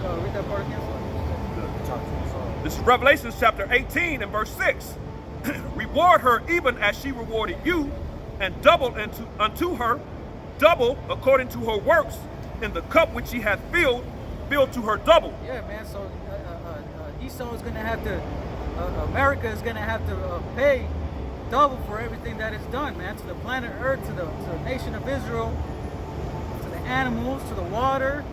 read that part again. This is Revelation chapter 18 and verse 6. Reward her even as she rewarded you, and double unto her, double according to her works, in the cup which she hath filled to her double. Yeah, man. So Esau is going to have to, America is going to have to pay double for everything that is done, man. To the planet Earth, to the nation of Israel, to the animals, to the water,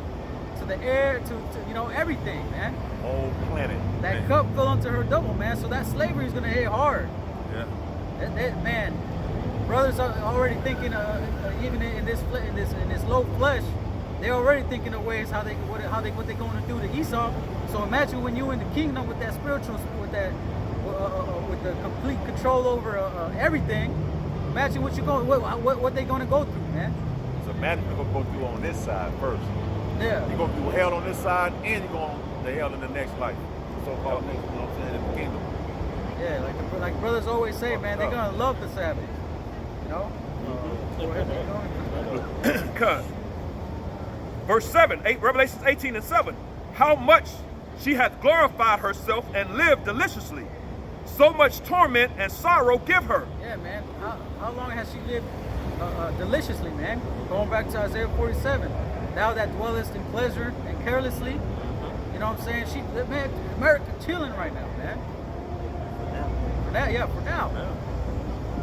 to the air, to you know, everything, man. Whole planet. That man. cup fell onto her double, man. So that slavery is going to hit hard. Yeah. Man, brothers are already thinking, even in this low flesh, they're already thinking of ways what they're going to do to Esau. So imagine when you're in the kingdom with that spiritual, with the complete control over everything. Imagine what they're going to go through, man. So imagine you're going to go through on this side first. Yeah. You're going through hell on this side, and you're going to hell in the next life. So-called next, you know what I'm saying, in the kingdom. Yeah, like brothers always say, man, they're going to love the Sabbath. You know? Cut. Verse 7, Revelation 18 and 7. How much she hath glorified herself and lived deliciously. So much torment and sorrow give her. Yeah, man. How long has she lived deliciously, man? Going back to Isaiah 47. Thou that dwellest in pleasure and carelessly. You know what I'm saying? Man, America chilling right now, man. For now.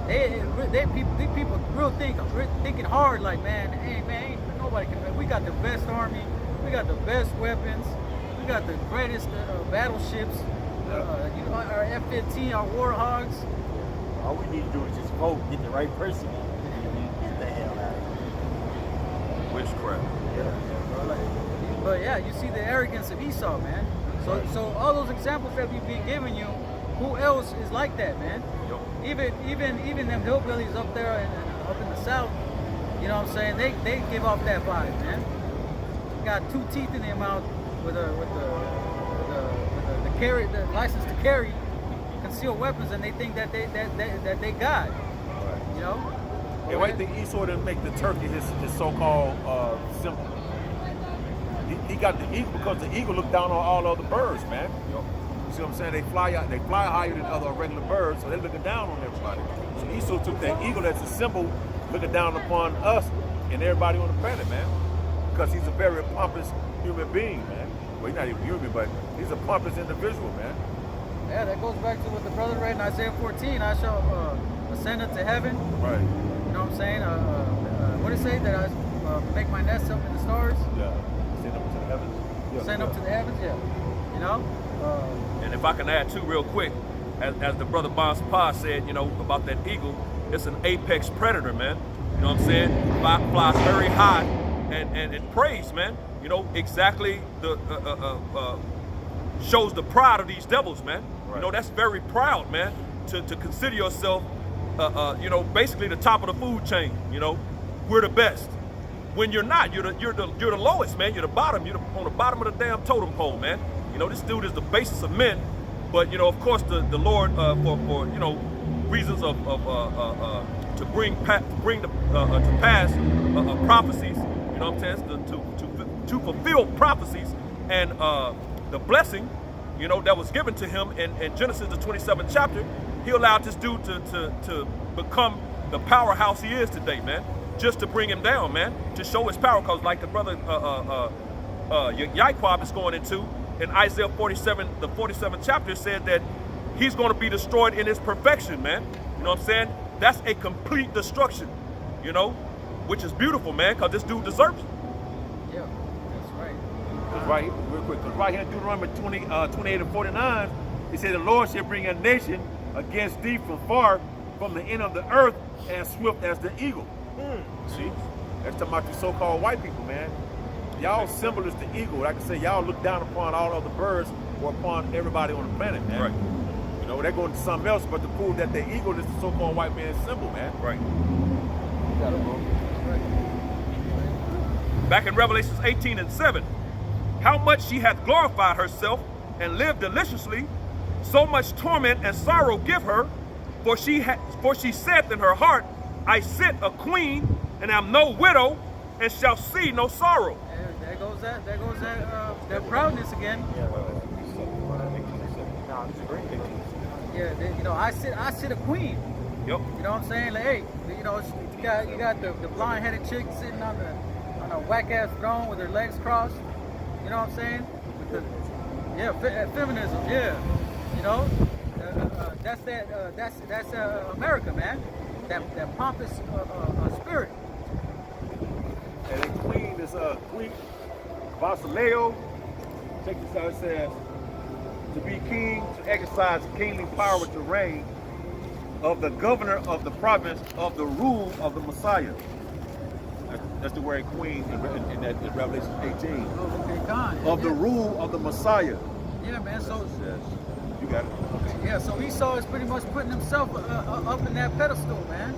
These people real thinking hard, like, man, hey, man, ain't nobody can. We got the best army, we got the best weapons, we got the greatest battleships. You know, our F-15, our Warhogs. All we need to do is just vote, get the right person, and get the hell out of here. Witchcraft. But yeah, you see the arrogance of Esau, man. So all those examples that we've been giving you, who else is like that, man? Yep. Even them hillbillies up there and up in the south, you know what I'm saying? They give off that vibe, man. Got 2 teeth in their mouth with the license to carry concealed weapons, and they think that they God. Right. You know? Yeah, why do you think Esau didn't make the turkey his so-called symbol? He got the eagle because the eagle looked down on all other birds, man. You see what I'm saying? They fly higher than other regular birds, so they're looking down on everybody. So Esau took that eagle as a symbol, looking down upon us and everybody on the planet, man. Because he's a very pompous human being, man. Well, he's not even human, but he's a pompous individual, man. Yeah, that goes back to what the brother read in Isaiah 14. I shall ascend into heaven. Right. You know what I'm saying? What did it say? That I make my nest up in the stars? Yeah. Send up to the heavens. Yeah, Send up to the heavens, yeah. You know? And if I can add too real quick, as the brother Bon Spa said, you know, about that eagle, it's an apex predator, man. You know what I'm saying? Flies very high and it preys, man. You know, exactly shows the pride of these devils, man. Right. You know, that's very proud, man, to consider yourself, you know, basically the top of the food chain. You know, we're the best. When you're not, you're the lowest, man. You're the bottom. You're on the bottom of the damn totem pole, man. You know, this dude is the basis of men. But you know, of course, the Lord for you know reasons of to bring to pass prophecies. You know what I'm saying? To fulfill prophecies and the blessing, you know, that was given to him in Genesis the 27th chapter. He allowed this dude to become the powerhouse he is today, man. Just to bring him down, man, to show his power. Because like the brother Yaquab is going into in Isaiah 47, the 47th chapter, said that he's going to be destroyed in his perfection, man. You know what I'm saying? That's a complete destruction, you know, which is beautiful, man, because this dude deserves it. Yeah, that's right. Because right, real quick, because right here in Deuteronomy 28 and 49, he said, the Lord shall bring a nation against thee from far, from the end of the earth, as swift as the eagle. See? That's talking about you so-called white people, man. Y'all symbol is the eagle. Like I say, y'all look down upon all other birds or upon everybody on the planet, man. Right. You know, they're going to something else, but to prove that the eagle is the so-called white man's symbol, man. Right. Back in Revelations 18 and 7, how much she hath glorified herself and lived deliciously, so much torment and sorrow give her, for she saith in her heart, I sit a queen, and am no widow, and shall see no sorrow. There goes that proudness again. Yeah, no, it's a great thing. Yeah, you know, I sit a queen. Yep. You know what I'm saying? Like, hey, you know, you got the blonde-headed chick sitting on a whack-ass throne with her legs crossed. You know what I'm saying? Feminism. Yeah. You know, that's America, man. That pompous spirit. And the queen is Queen Basileo. Check this out. It says, to be king, to exercise kingly power to reign of the governor of the province of the rule of the Messiah. That's the word queen in Revelation 18. Oh, okay, gone. Of the rule of the Messiah. Yeah, man. So You got it. Okay. yeah, so Esau is pretty much putting himself up in that pedestal, man.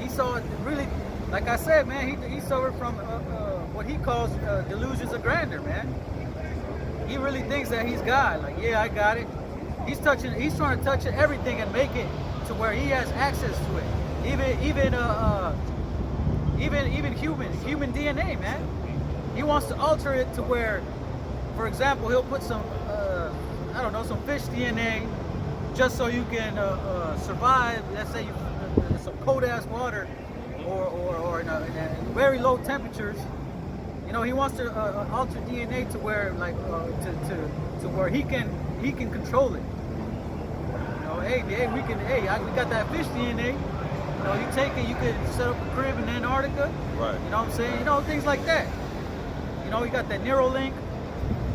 Esau really, like I said, man, he suffered from what he calls delusions of grandeur, man. He really thinks that he's God. Like, yeah, I got it. He's trying to touch everything and make it to where he has access to it. Even human DNA, man. He wants to alter it to where, for example, he'll put some I don't know, some fish DNA just so you can survive. Let's say some cold ass water or in very low temperatures. You know, he wants to alter DNA to where like to where he can control it. You know, we got that fish DNA. You know, you take it, you could set up a crib in Antarctica. Right. You know what I'm saying? You know, things like that. You know, you got that Neuralink.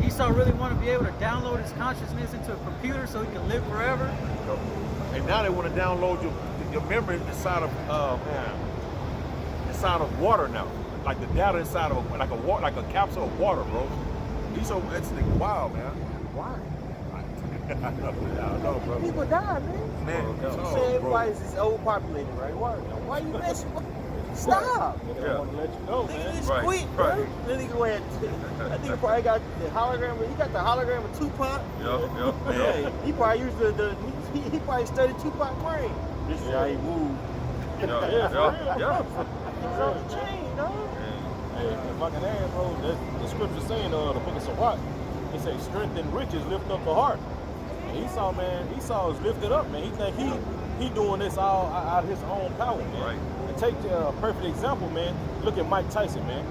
Esau really want to be able to download his consciousness into a computer so he can live forever. And now they want to download your memory inside of inside of water now, like the data inside of like a capsule of water, bro. That's wild, man. Why? I don't know, bro. People die, man. Man, You say everybody's is overpopulated, right? Why you messing with? Stop. Yeah. want to let you know, man. It's Right, quick, right. bro. That nigga went. That nigga probably got the hologram. He got the hologram of Tupac. Yeah. Yeah, he probably used he probably studied Tupac brain. This is how he moved. Yeah. He's on the chain, dog. Hey, if I can add, bro, the scripture saying, the book of Sirach, it says, strength and riches lift up the heart. And Esau is lifted up, man. He think he doing this all out of his own power, man. Right. And take a perfect example, man. Look at Mike Tyson, man.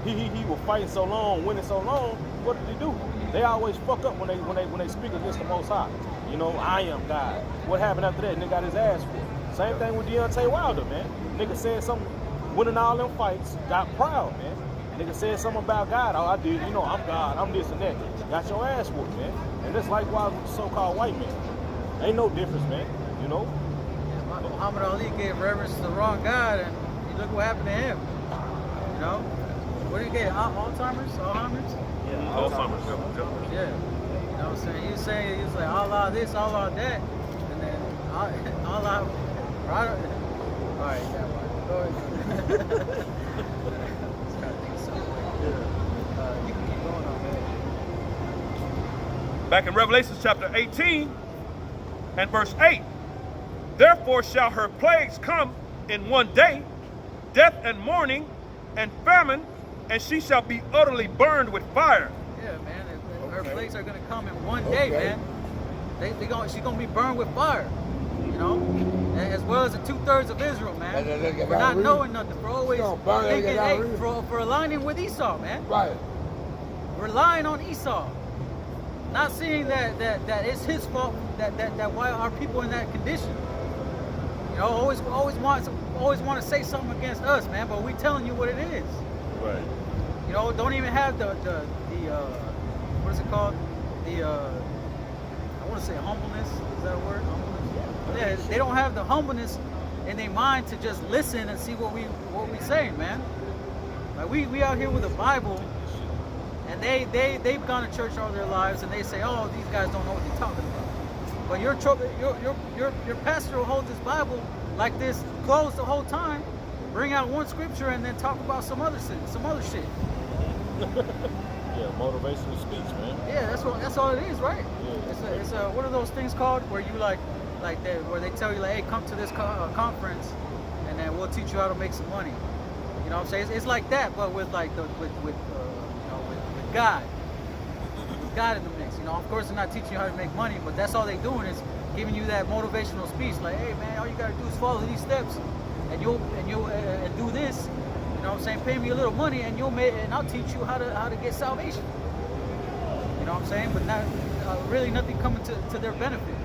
He was fighting so long, winning so long. What did he do? They always fuck up when they speak against the Most High. You know, I am God. What happened after that? Nigga got his ass whooped. Same thing with Deontay Wilder, man. Nigga said something, winning all them fights, got proud, man. Nigga said something about God. Oh, I did. You know, I'm God. I'm this and that. Got your ass whooped, man. And that's likewise with the so-called white man. Ain't no difference, man. You know. Muhammad Ali gave reverence to the wrong God, and look what happened to him. You know, what did he get? Alzheimer's? Yeah. Alzheimer's. Yeah. You know what I'm saying? He was like Allah this, Allah that, and then Allah. Right? All right, go ahead. You can keep going on, man. Back in Revelation chapter 18 and verse 8. Therefore shall her plagues come in one day, death and mourning and famine, and she shall be utterly burned with fire. Yeah, man. Her plagues are gonna come in one day, man. She's gonna be burned with fire. You know, as well as the 2/3 of Israel, man. For not knowing nothing, for always thinking, for aligning with Esau, man. Right. Relying on Esau, not seeing that it's his fault that why are people in that condition. You know, always want to say something against us, man. But we telling you what it is. Right. You know, don't even have the what is it called? I want to say humbleness. Is that a word? Humbleness. Yeah. They don't have the humbleness in their mind to just listen and see what we saying, man. Like we out here with the Bible, and they've gone to church all their lives, and they say, oh, these guys don't know what they're talking about. But your pastor will hold this Bible like this closed the whole time, bring out one scripture, and then talk about some other shit. Yeah, motivational speech, man. Yeah, that's all it is, right? Yeah. It's a what are those things called where you like that where they tell you like, hey, come to this conference, and then we'll teach you how to make some money. You know what I'm saying? It's like that, but with like with God. God in the mix. You know, of course, they're not teaching you how to make money, but that's all they're doing is giving you that motivational speech. Like, hey, man, all you gotta do is follow these steps, and you'll do this. You know what I'm saying? Pay me a little money, and I'll teach you how to get salvation. You know what I'm saying? But not really nothing coming to their benefit.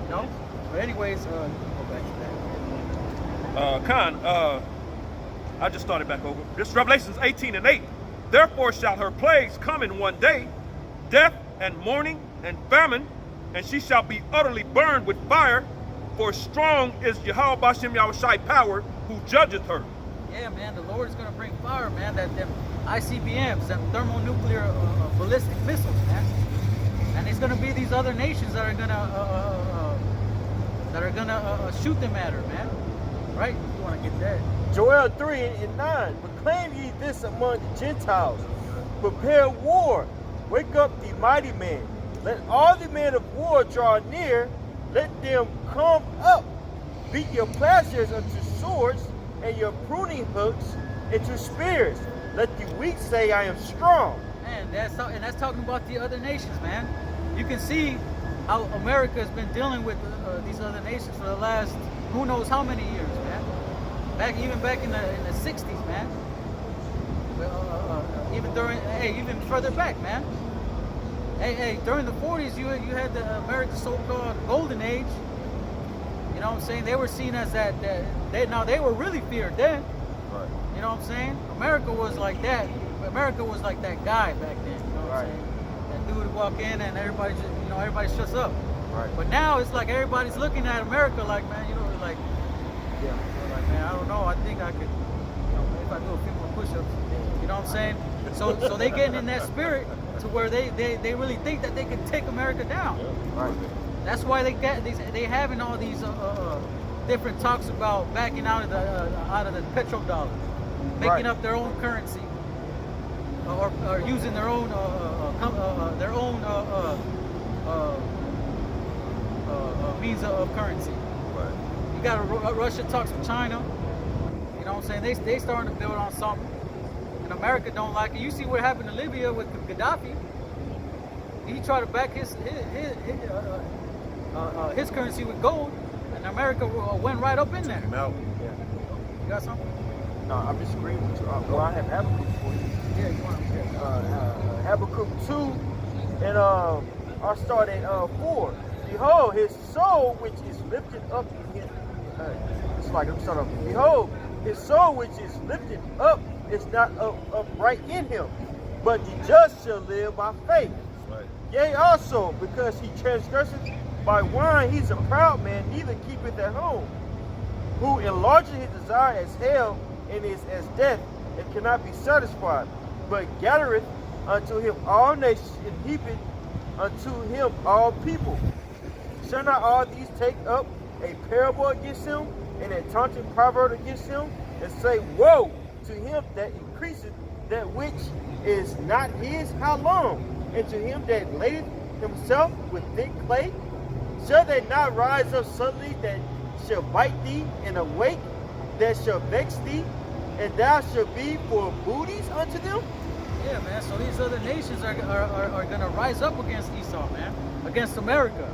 You know. But anyways, go back to that. Khan, I just started back over. This Revelations 18:8. Therefore shall her plagues come in one day, death and mourning and famine, and she shall be utterly burned with fire, for strong is Yahweh Bashem Yahushai power who judgeth her. Yeah, man, the Lord is going to bring fire, man. Them ICBMs, them thermonuclear ballistic missiles, man. And it's going to be these other nations that are going to shoot them at her, man. Right? You want to get that? Joel 3:9. Proclaim ye this among the Gentiles. Prepare war. Wake up the mighty men. Let all the men of war draw near. Let them come up. Beat your plowshares unto swords, and your pruning hooks into spears. Let the weak say, I am strong. Man, that's talking about the other nations, man. You can see how America has been dealing with these other nations for the last who knows how many years, man. Even back in the 60s, man. Even further back, man. Hey, during the 40s, you had the America's so-called golden age. You know what I'm saying? They were seen as that they were really feared then. Right. You know what I'm saying? America was like that. America was like that guy back then. You know what I'm saying? That dude would walk in and everybody shuts up. Right. But now it's like everybody's looking at America like, man, like, yeah, like, man, I don't know. I think I could, if I do a few more push-ups, you know what I'm saying? So they getting in that spirit to where they really think that they can take America down. Yeah. Right. That's why they having all these different talks about backing out of the petrodollar, making up their own currency, or using their own means of currency. Right. You got Russia talks with China. You know what I'm saying? They starting to build on something, and America don't like it. You see what happened to Libya with Gaddafi. He tried to back his currency with gold, and America went right up in there. Out. Yeah. You got something? No, I'm just agreeing with you. Well, I have Habakkuk for you. Yeah, you want to? Habakkuk 2, and I'll start at 4. Behold, his soul which is lifted up in him. It's like, I'm starting off. Behold, his soul which is lifted up is not upright in him, but the just shall live by faith. Right. Yea, also, because he transgresseth by wine, he's a proud man, neither keepeth at home. Who enlargeth his desire as hell, and is as death, and cannot be satisfied, but gathereth unto him all nations, and heapeth unto him all people. Shall not all these take up a parable against him, and a taunting proverb against him, and say, woe to him that increaseth that which is not his, how long? And to him that ladeth himself with thick clay? Shall they not rise up suddenly that shall bite thee, and awake that shall vex thee, and thou shalt be for booties unto them? Yeah, man. So these other nations are going to rise up against Esau, man, against America.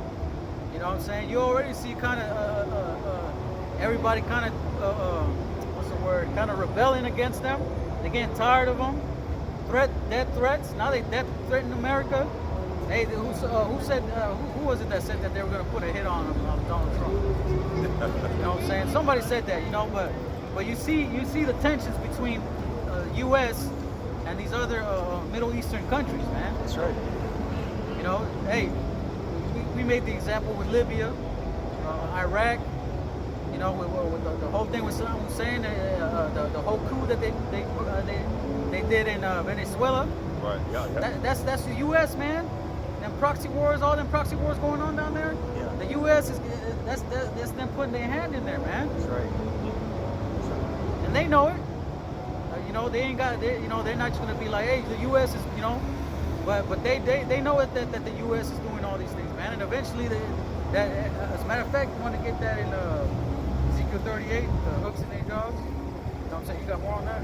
You know what I'm saying? You already see kind of everybody kind of what's the word? Kind of rebelling against them. They're getting tired of them. Death threats. Now they death threaten America. Hey, who was it that said that they were going to put a hit on Donald Trump? You know what I'm saying? Somebody said that, you know, but you see the tensions between U.S. and these other Middle Eastern countries, man. That's right. You know, hey, we made the example with Libya, Iraq. You know, with the whole thing with Saddam Hussein, the whole coup that they did in Venezuela. Right. Yeah. That's the U.S., man. Them proxy wars, all them proxy wars going on down there. Yeah. The U.S. that's them putting their hand in there, man. That's right. And they know it. You know, they're not just gonna be like, hey, the U.S. is, you know, but they know it that the U.S. is doing all these things, man. And eventually, as a matter of fact, you want to get that in Ezekiel 38, the hooks in their jaws. You know what I'm saying? You got more on that?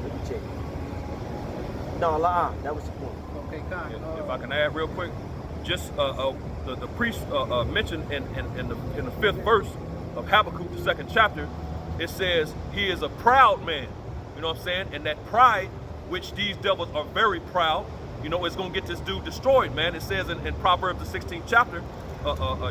Let me check. No, that was the point. Okay, kind. If I can add real quick, just the priest mentioned in the 5th verse of Habakkuk, the 2nd chapter, it says he is a proud man. You know what I'm saying? And that pride, which these devils are very proud, you know, is going to get this dude destroyed, man. It says in Proverbs, the 16th chapter,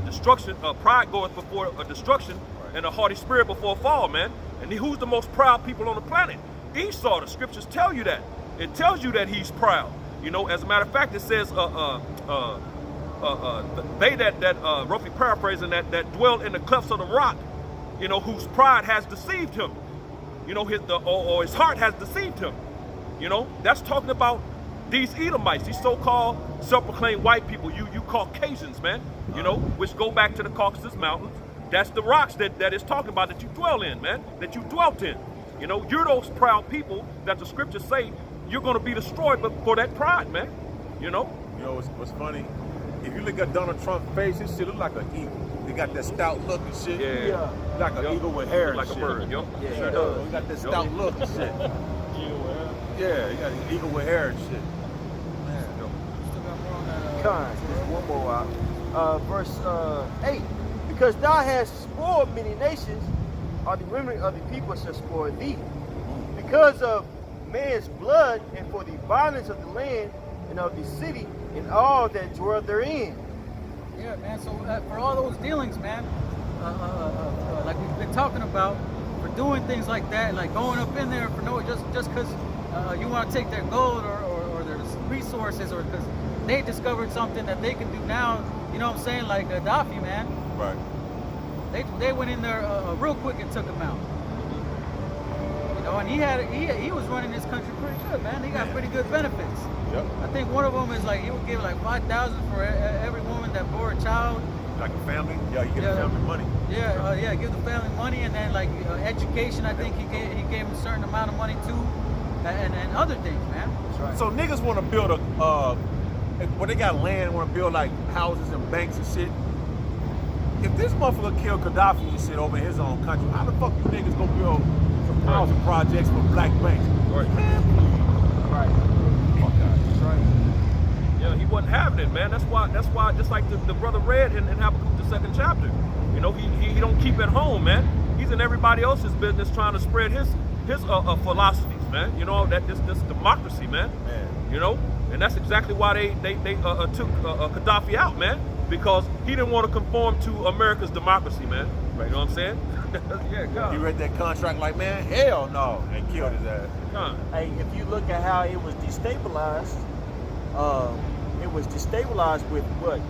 destruction, pride goeth before a destruction, and a haughty spirit before a fall, man. And who's the most proud people on the planet? Esau. The scriptures tell you that. It tells you that he's proud. You know, as a matter of fact, it says, they that roughly paraphrasing, that dwell in the clefts of the rock, you know, whose pride has deceived him. You know, his heart has deceived him. You know, that's talking about these Edomites, these so-called self-proclaimed white people, you Caucasians, man, you know, which go back to the Caucasus Mountains. That's the rocks that it's talking about, that you dwell in, man, that you dwelt in. You know, you're those proud people that the scriptures say you're going to be destroyed but for that pride, man. You know? You know what's funny? If you look at Donald Trump's face, his shit look like an eagle. He got that stout look and shit. Yeah. Like an eagle with hair, like and a shit. bird. Yep. Yeah, he does. He got that stout look and shit. Yeah, he got an eagle with hair and shit. Con, there's one more out. Verse 8. Because thou hast spoiled many nations, or the remnant of the people shall spoil thee. Because of man's blood, and for the violence of the land and of the city, and all that dwell therein. Yeah, man. So for all those dealings, man, like we've been talking about, for doing things like that, like going up in there for just because you want to take their gold or their resources, or because they discovered something that they can do now. You know what I'm saying? Like Gaddafi, man. Right. They went in there real quick and took him out. You know, and he was running this country pretty good, man. He got pretty good benefits. Yep. I think one of them is like he would give like $5,000 for every woman that bore a child. Like a family? Yeah, you get the family money. Yeah, give the family money, and then like education. I think he gave him a certain amount of money too, and other things, man. That's right. So niggas want to build when they got land, want to build like houses and banks and shit. If this motherfucker killed Gaddafi and shit over in his own country, how the fuck you niggas gonna build some housing projects for black banks? Right. Right. Fuck out. That's right. Yeah, he wasn't having it, man. That's why just like the brother read in Habakkuk, the 2nd chapter. You know, he don't keep at home, man. He's in everybody else's business trying to spread his philosophies, man. You know, that this democracy, man. You know, and that's exactly why they took Gaddafi out, man. Because he didn't want to conform to America's democracy, man. Right. You know what I'm saying? Yeah, God. He read that contract like, man, hell no, and killed his ass. God. Hey, if you look at how it was destabilized with what?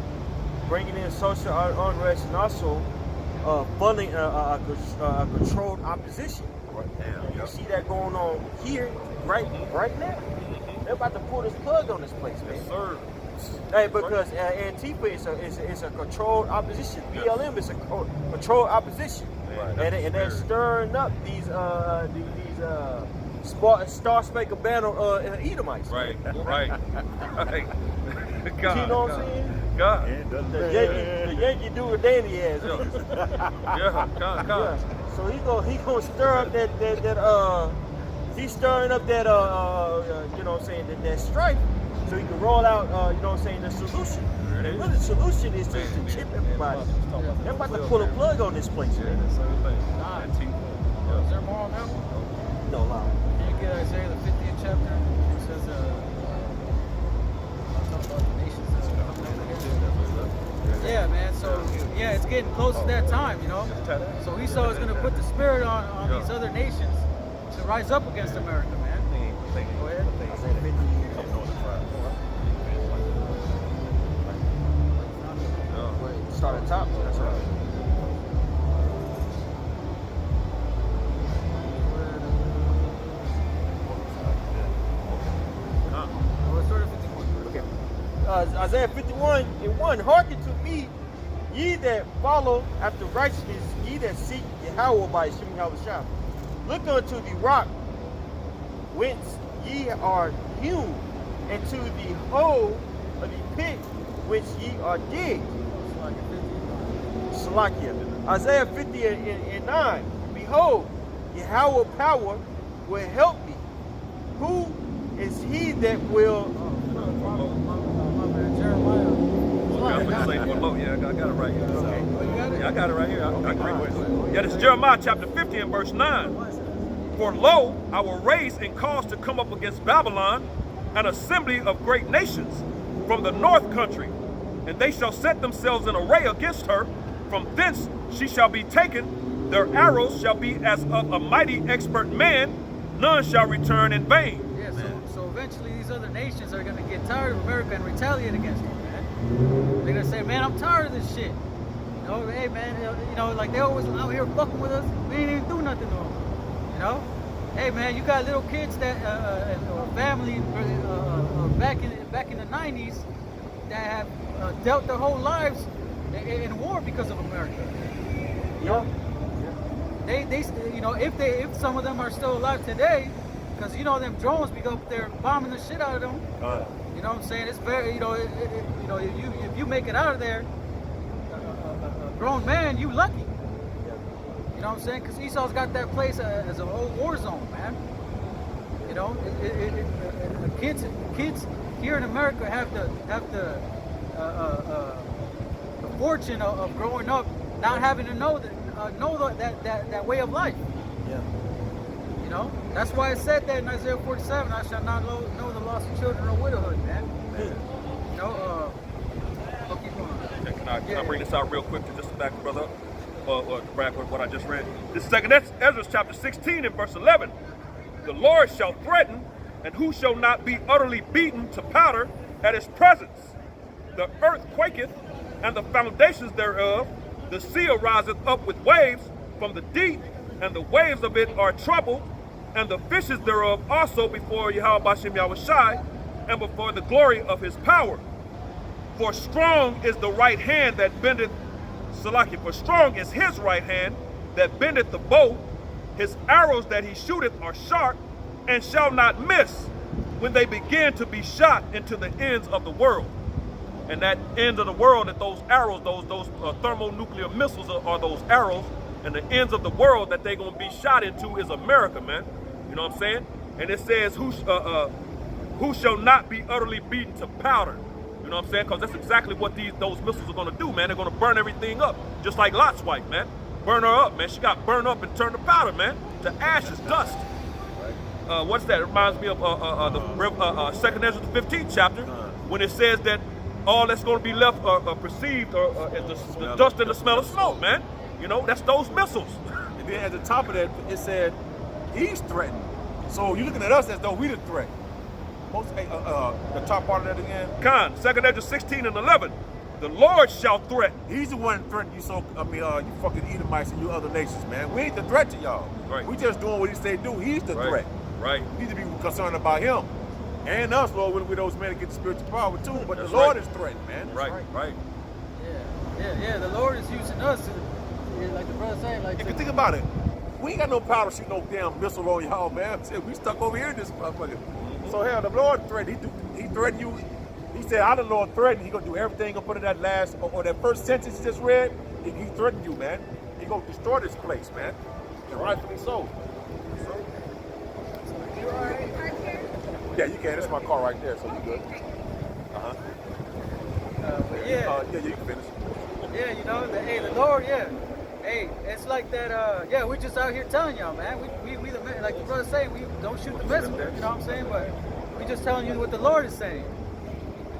Bringing in social unrest and also funding a controlled opposition. Right. Damn. You see that going on here right now. They're about to pull this plug on this place, man. Yes, sir. Hey, because Antifa is a controlled opposition. BLM is a controlled opposition, Right. and they're stirring up these Star Spangled Banner Edomites. Right. Right. Right. God. You know what I'm saying? God. The Yankee dude Danny ass. Yeah. God. Yeah. So he gonna stir up that he's stirring up that you know what I'm saying, that strife, so he can roll out you know what I'm saying, the solution. And really the solution is to chip everybody. They're about to pull a plug on this place, man. That's the same thing. Is there more on that one? No lie. Can you get Isaiah the 50th chapter? It says talk about the nations that's coming in again. Yeah, man. So yeah, it's getting close to that time, you know. So Esau is gonna put the spirit on these other nations to rise up against America, man. Go ahead. Start at top. That's right. Let's start at 51. Okay. Isaiah 51:1. Hearken to me, ye that follow after righteousness, ye that seek Yahweh by Shem Yahushua. Look unto the rock whence ye are hewn, and to the hole of the pit which ye are digged. Salakia. Isaiah 50:9. Behold, Yahweh power will help me. Who is he that will. My bad. Jeremiah. I'm gonna say for low. Yeah, I got it right here. Okay. Oh, you got it? Yeah, I got it right here. Yeah, this is Jeremiah chapter 50 and verse 9. For lo, I will raise and cause to come up against Babylon an assembly of great nations from the north country, and they shall set themselves in array against her. From thence she shall be taken. Their arrows shall be as of a mighty expert man. None shall return in vain. Yeah, so eventually these other nations are going to get tired of America and retaliate against them, man. They're going to say, man, I'm tired of this shit. You know, hey, man, you know, like they always out here fucking with us. We ain't even do nothing to them. You know? Hey, man, you got little kids that, or family back in the 90s that have dealt their whole lives in war because of America. You know? They you know, if some of them are still alive today, because you know them drones be up there bombing the shit out of them. You know what I'm saying? It's very, you know, you know, if you make it out of there, a grown man, you lucky. You know what I'm saying? Because Esau's got that place as an old war zone, man. You know, kids here in America have the fortune of growing up not having to know that way of life. Yeah. You know, that's why it said that in Isaiah 47, I shall not know the loss of children or widowhood, man. You know, keep going. Can I bring this out real quick to just back brother up? Or back with what I just read. This second Ezra chapter 16 and verse 11. The Lord shall threaten, and who shall not be utterly beaten to powder at his presence? The earth quaketh, and the foundations thereof. The sea ariseth up with waves from the deep, and the waves of it are troubled, and the fishes thereof also before Yahweh Bashem Yahushai, and before the glory of his power. For strong is the right hand that bendeth Salaki, for strong is his right hand that bendeth the bow. His arrows that he shooteth are sharp, and shall not miss when they begin to be shot into the ends of the world. And that end of the world, that those arrows, those thermonuclear missiles are those arrows, and the ends of the world that they're going to be shot into is America, man. You know what I'm saying? And it says, who shall not be utterly beaten to powder? You know what I'm saying? Because that's exactly what those missiles are going to do, man. They're going to burn everything up, just like Lot's wife, man. Burn her up, man. She got burned up and turned to powder, man, to ashes, dust. What's that? It reminds me of the 2nd Ezra, the 15th chapter, when it says that all that's going to be left perceived is the dust and the smell of smoke, man. You know, that's those missiles. And then at the top of that, it said, he's threatened. So you're looking at us as though we the threat. The top part of that again. Khan, 2nd Ezra 16 and 11. The Lord shall threaten. He's the one threatening you. So you fucking Edomites and you other nations, man. We ain't the threat to y'all. Right. We just doing what he say do. He's the threat. Right. We need to be concerned about him and us, Lord, with those men that get the spiritual power too. But That's the Lord right. is threatened, man. Right. Yeah. The Lord is using us, like the brother said, like. If you think about it, we ain't got no power to shoot no damn missile on y'all, man. We stuck over here in this motherfucker. So hell, the Lord threatened. He threatened you. He said, "I the Lord threatened." He gonna do everything. Gonna put in that last or that first sentence you just read. He threatened you, man. He gonna destroy this place, man. And rightfully so. Yeah, you can. It's my car right there, so you good. Yeah, you can finish. yeah, you know, the Lord, yeah. Hey, it's like that, yeah, we're just out here telling y'all, man. We the man, like the brother saying, we don't shoot the messenger, you know what I'm saying? But we just telling you what the Lord is saying.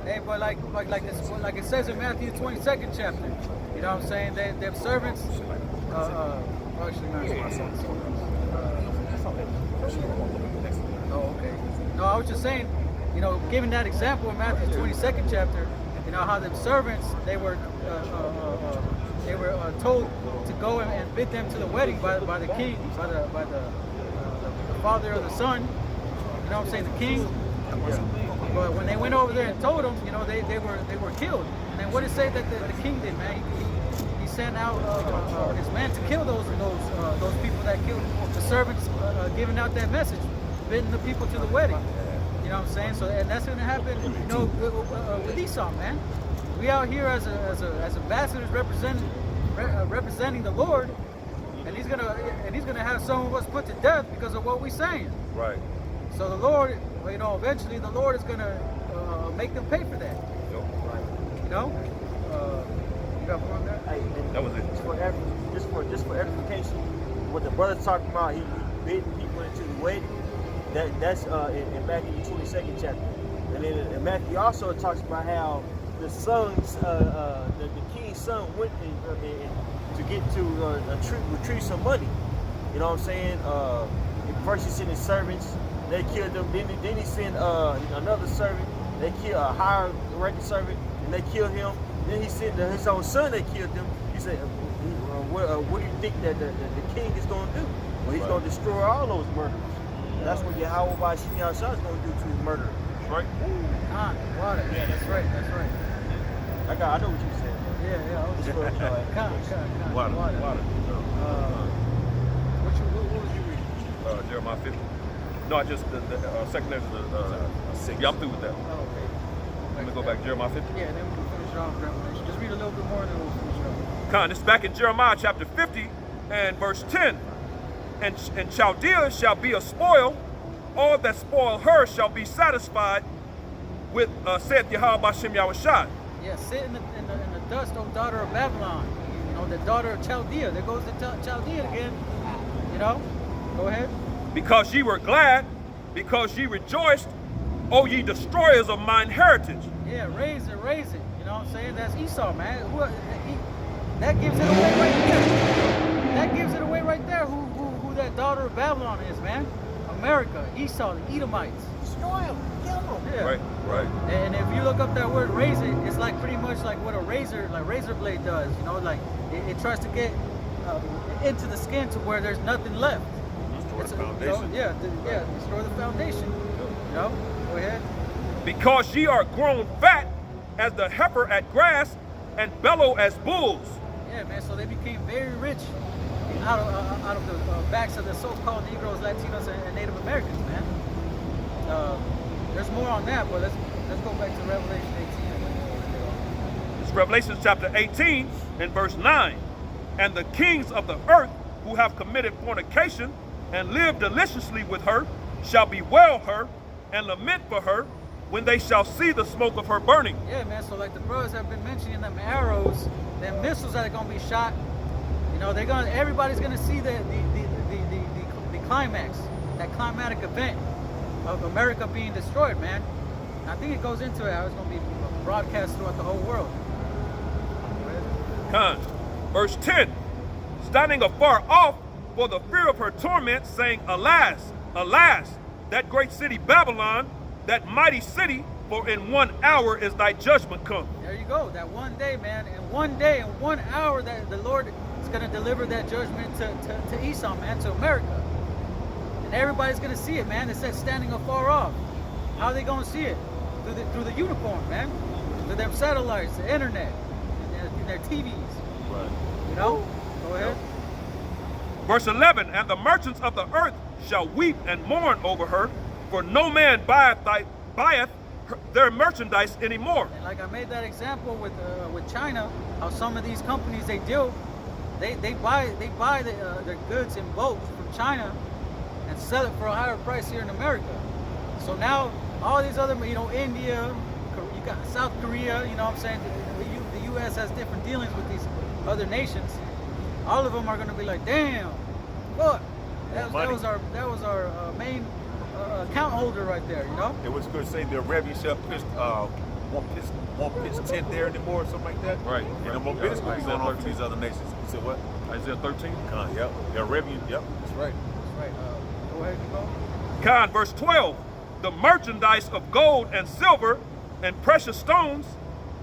Hey, but like it says in Matthew 22nd chapter, you know what I'm saying? They have servants, actually not. Oh, okay. No, I was just saying, you know, giving that example in Matthew 22nd chapter, you know how them servants they were told to go and bid them to the wedding by the king, by the father of the son. You know what I'm saying, the king. But when they went over there and told them, you know, they were killed. And then what did it say that the king did, man? He sent out his men to kill those people that killed the servants, giving out that message, bidding the people to the wedding. You know what I'm saying? So, and that's going to happen, you know, with Esau, man. We out here as ambassadors representing the Lord, and he's gonna have some of us put to death because of what we're saying. Right. So the Lord, Well, you know, eventually the Lord is gonna make them pay for that. Yep. You know. You got more on that? Hey, and That was it. Just for edification, what the brother's talking about, he bidding people into the wedding. That's in Matthew 22nd chapter. And then in Matthew also talks about how the sons, the king's son went to get to retrieve some money. You know what I'm saying? First he sent his servants, they killed them. Then he sent another servant, they killed a higher ranking servant, and they killed him. Then he sent his own son, they killed him. He said, what do you think that the king is going to do? Well, he's going to destroy all those murders. That's what Yahweh Bashim Yahshua is going to do to his murderer. Right. Water. Yeah, that's right. I know what you said. Yeah. I was just Water. What was you reading? Jeremiah 50. No, I just the second Ezra. Yeah, I'm through with that. Oh, okay. Let me go back. Jeremiah 50. Yeah, then we can finish off Revelation. Just read a little bit more, and then we'll finish it off. This is back in Jeremiah chapter 50 and verse 10. And Chaldea shall be a spoil. All that spoil her shall be satisfied with, saith Yahweh Bashim Yahushua. Yeah, sit in the dust, O daughter of Babylon. You know, the daughter of Chaldea. There goes the Chaldea again. You know? Go ahead. Because ye were glad, because ye rejoiced, O ye destroyers of mine heritage. Yeah, raise it. You know what I'm saying? That's Esau, man. That gives it away right there. That gives it away right there who that daughter of Babylon is, man. America, Esau, the Edomites. Destroy them, kill them. Yeah. Right. And if you look up that word raise it, it's like pretty much like what a razor blade does. You know, like it tries to get into the skin to where there's nothing left. Destroy the foundation. Destroy the foundation. You know, go ahead. Because ye are grown fat as the heifer at grass, and bellow as bulls. Yeah, man. So they became very rich out of the backs of the so-called Negroes, Latinos, and Native Americans, man. There's more on that, but let's go back to Revelation 18. It's Revelation chapter 18 and verse 9. And the kings of the earth who have committed fornication and lived deliciously with her shall bewail her and lament for her when they shall see the smoke of her burning. Yeah, man. So like the brothers have been mentioning, them arrows, them missiles that are gonna be shot. You know, everybody's gonna see the climax, that climatic event of America being destroyed, man. And I think it goes into it how it's gonna be broadcast throughout the whole world. Verse 10. Standing afar off for the fear of her torment, saying, Alas, alas, that great city Babylon, that mighty city, for in 1 hour is thy judgment come. There you go. That one day, man. In 1 day, in 1 hour, that the Lord is going to deliver that judgment to Esau, man, to America. And everybody's going to see it, man. It says standing afar off. How are they going to see it? Through the uniform, man. Through their satellites, the internet, and their TVs. Right. You know? Go ahead. Verse 11. And the merchants of the earth shall weep and mourn over her, for no man buyeth their merchandise anymore. And like I made that example with China, how some of these companies they buy their goods in bulk from China and sell it for a higher price here in America. So now all these other, you know, India, you got South Korea, you know what I'm saying? The U.S. has different dealings with these other nations. All of them are going to be like, damn, look, that was our main account holder right there, you know? It was good to say the Arabian shall pitch won't pitch tent there anymore or something like that. Right. And no more business will be going on for these other nations. You said what? Isaiah 13. Yep. The Arabian, yep, that's right. That's right. Go ahead, Nico. Verse 12. The merchandise of gold and silver and precious stones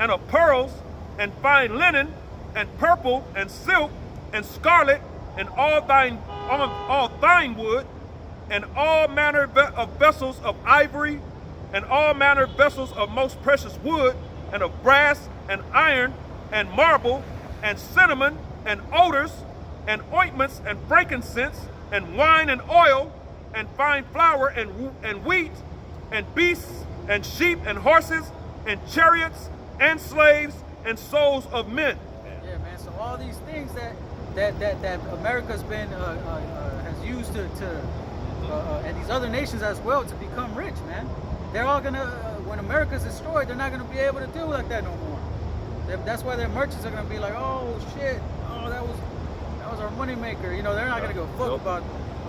and of pearls and fine linen and purple and silk and scarlet and all thine wood and all manner of vessels of ivory and all manner of vessels of most precious wood and of brass and iron and marble and cinnamon and odors and ointments and frankincense and wine and oil and fine flour and wheat and beasts and sheep and horses and chariots and slaves and souls of men. Yeah, man. So all these things that America's been has used to and these other nations as well to become rich, man. They're all gonna, when America's destroyed, they're not gonna be able to do like that no more. That's why their merchants are gonna be like, oh shit, oh that was our moneymaker. You know, they're not gonna go fuck about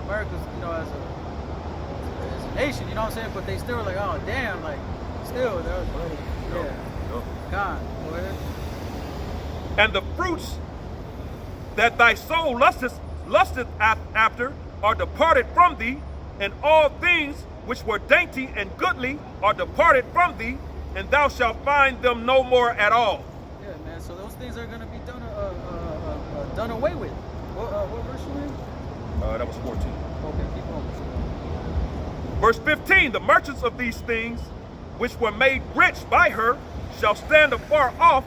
America's, you know, as a nation. You know what I'm saying? But they still are like, oh damn, like still they're money. Yeah. God, go ahead. And the fruits that thy soul lusteth after are departed from thee, and all things which were dainty and goodly are departed from thee, and thou shalt find them no more at all. Yeah, man. So those things are gonna be done away with. What verse you in? That was 14. Okay, keep on. Verse 15, the merchants of these things, which were made rich by her, shall stand afar off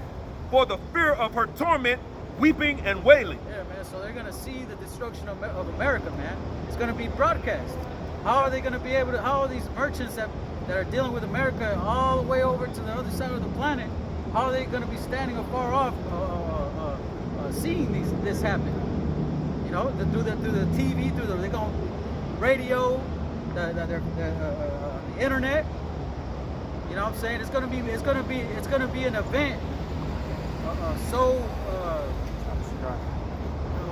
for the fear of her torment, weeping and wailing. Yeah, man. So they're gonna see the destruction of America, man. It's gonna be broadcast. How are they gonna be able to? How are these merchants that are dealing with America all the way over to the other side of the planet? How are they gonna be standing afar off, seeing this happen? You know, through the TV, they're going radio, the internet. You know what I'm saying? It's gonna be an event.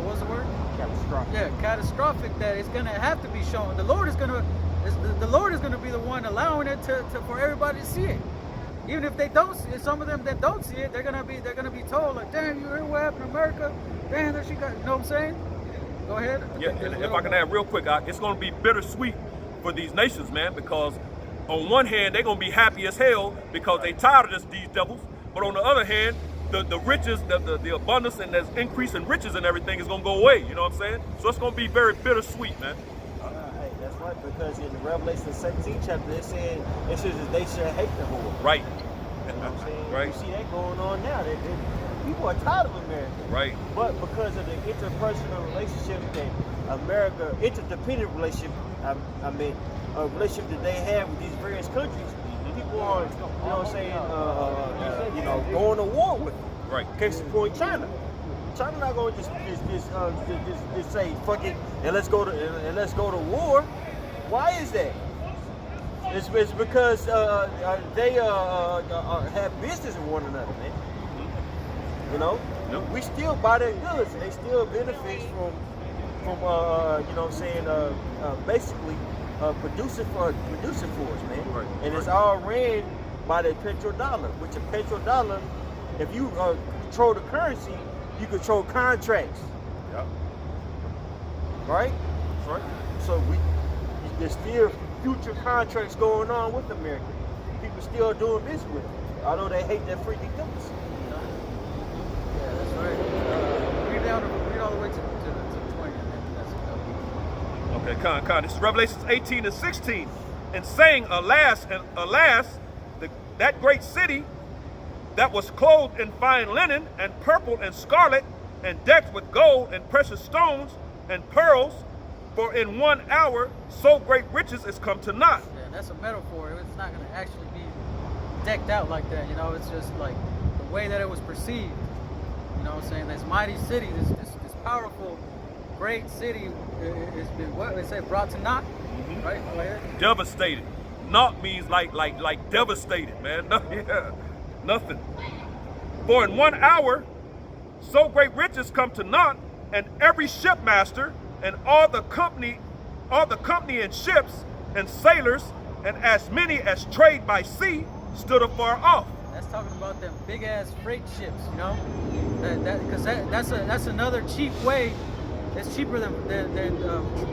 What's the word? Catastrophic. Yeah, catastrophic. That it's gonna have to be shown. The Lord is gonna be the one allowing it for everybody to see it. Even if they don't see it, some of them that don't see it, they're gonna be told like, damn, you heard what happened to America? Damn, there she got. You know what I'm saying? Go ahead. Yeah, and if I can add real quick, it's going to be bittersweet for these nations, man, because on one hand, they're going to be happy as hell because they tired of these devils, but on the other hand, the riches, the abundance and there's increase in riches and everything is going to go away, you know what I'm saying? So it's going to be very bittersweet, man. Hey, that's right, because in Revelation 17 chapter, it says that they shall hate the whore. Right. You know what I'm saying? Right. You see that going on now. People are tired of America. Right. But because of the interpersonal relationship that America, interdependent relationship, relationship that they have with these various countries, people are, you know what I'm saying, going to war with them. Right. Case in point, China. China not going to just say fuck it and let's go to war. Why is that? It's because they have business with one another, man. You know, we still buy their goods. They still benefit from you know what I'm saying, basically producing for us, man. Right. And it's all ran by the petrodollar, which a petrodollar, if you control the currency, you control contracts. Yeah. Right? That's right. So there's still future contracts going on with America. People still doing business with it, although they hate their freaking guts. Yeah, that's right. Read all the way to 20. Okay, Con. This is Revelations 18 and 16. And saying, alas, that great city that was clothed in fine linen and purple and scarlet and decked with gold and precious stones and pearls, for in 1 hour so great riches is come to naught. Yeah, that's a metaphor. It's not going to actually be decked out like that. You know, it's just like the way that it was perceived. You know what I'm saying? This mighty city, this powerful, great city has been, what they say, brought to naught. Mm-hmm. Right? Go ahead. Devastated. Naught means like devastated, man. Yeah, nothing. For in 1 hour so great riches come to naught, and every shipmaster and all the company in ships and sailors, and as many as trade by sea, stood afar off. That's talking about them big ass freight ships, you know. That's another cheap way. It's cheaper than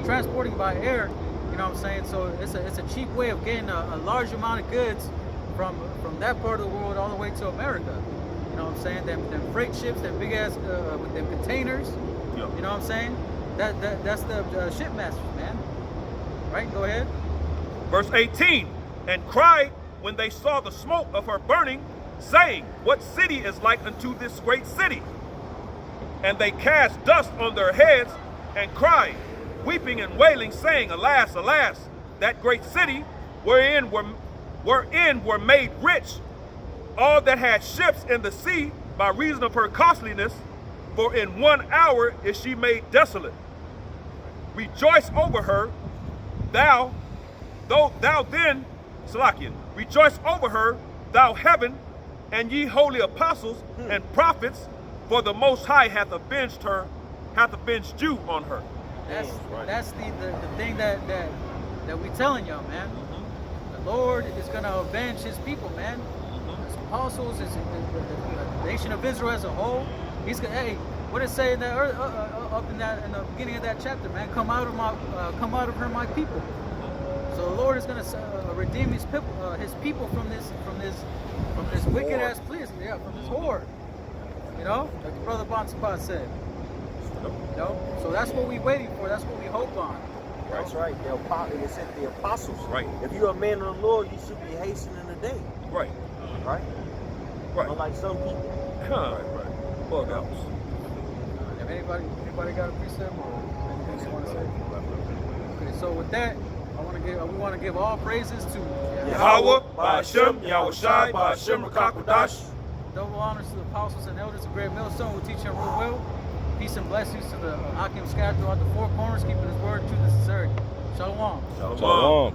transporting by air. You know what I'm saying? So it's a cheap way of getting a large amount of goods from that part of the world all the way to America. You know what I'm saying? Them freight ships, them big ass with them containers. Yep. You know what I'm saying? That's the shipmasters, man. Right? Go ahead. Verse 18, and cried when they saw the smoke of her burning, saying, what city is like unto this great city? And they cast dust on their heads and cried, weeping and wailing, saying, alas, alas, that great city wherein were made rich all that had ships in the sea by reason of her costliness, for in 1 hour is she made desolate. Rejoice over her, thou then, Salakian, rejoice over her, thou heaven, and ye holy apostles and prophets, for the Most High hath avenged you on her. That's the thing that we telling y'all, man. The Lord is gonna avenge His people, man. His apostles, the nation of Israel as a whole. He's gonna. Hey, what it say in that up in the beginning of that chapter, man? Come out of her, my people. So the Lord is gonna redeem His people from this wicked ass place, from this horde. You know, like the brother Bonsapat said. You know, so that's what we waiting for. That's what we hope on. That's right. It said the apostles. Right. If you're a man of the Lord, you should be hastening the day. Right. Right. Right. Unlike some people. Right. Bug outs. If anybody got a precept or anything they want to say? Okay, so with that, we want to give all praises to Yahweh, Ba'ashem, Yahushai, Ba'ashem, Rakakwadash. Double honors to the apostles and elders of Great Millstone who teach and rule well. Peace and blessings to the Hakim scattered throughout the four corners, keeping His word to the sincerity. Shalom. Shalom. Shalom.